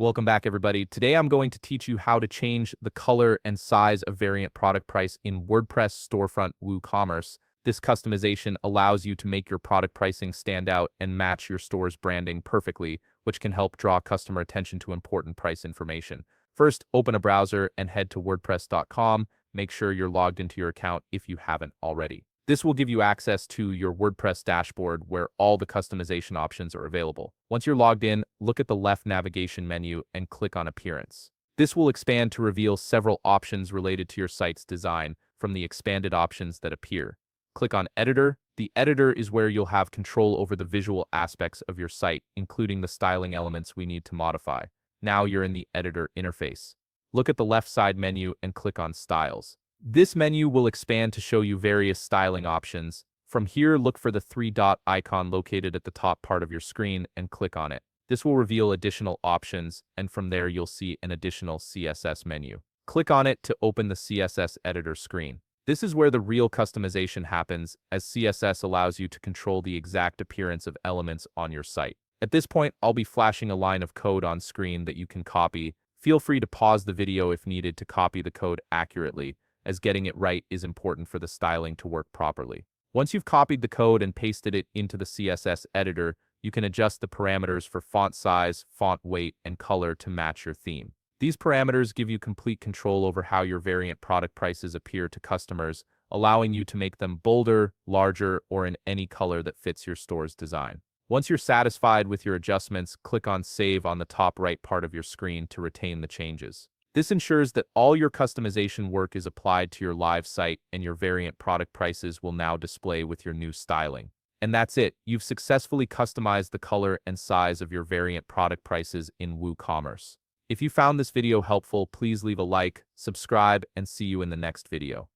Welcome back, everybody. Today I'm going to teach you how to change the color and size of variant product price in WordPress Storefront WooCommerce. This customization allows you to make your product pricing stand out and match your store's branding perfectly, which can help draw customer attention to important price information. First, open a browser and head to WordPress.com. Make sure you're logged into your account if you haven't already. This will give you access to your WordPress dashboard where all the customization options are available. Once you're logged in, look at the left navigation menu and click on Appearance. This will expand to reveal several options related to your site's design from the expanded options that appear. Click on Editor. The editor is where you'll have control over the visual aspects of your site, including the styling elements we need to modify. Now you're in the editor interface. Look at the left side menu and click on Styles. This menu will expand to show you various styling options. From here, look for the three-dot icon located at the top part of your screen and click on it. This will reveal additional options, and from there you'll see an additional CSS menu. Click on it to open the CSS editor screen. This is where the real customization happens, as CSS allows you to control the exact appearance of elements on your site. At this point, I'll be flashing a line of code on screen that you can copy. Feel free to pause the video if needed to copy the code accurately, as getting it right is important for the styling to work properly. Once you've copied the code and pasted it into the CSS editor, you can adjust the parameters for font size, font weight, and color to match your theme. These parameters give you complete control over how your variant product prices appear to customers, allowing you to make them bolder, larger, or in any color that fits your store's design. Once you're satisfied with your adjustments, click on Save on the top right part of your screen to retain the changes. This ensures that all your customization work is applied to your live site and your variant product prices will now display with your new styling. And that's it. You've successfully customized the color and size of your variant product prices in WooCommerce. If you found this video helpful, please leave a like, subscribe, and see you in the next video.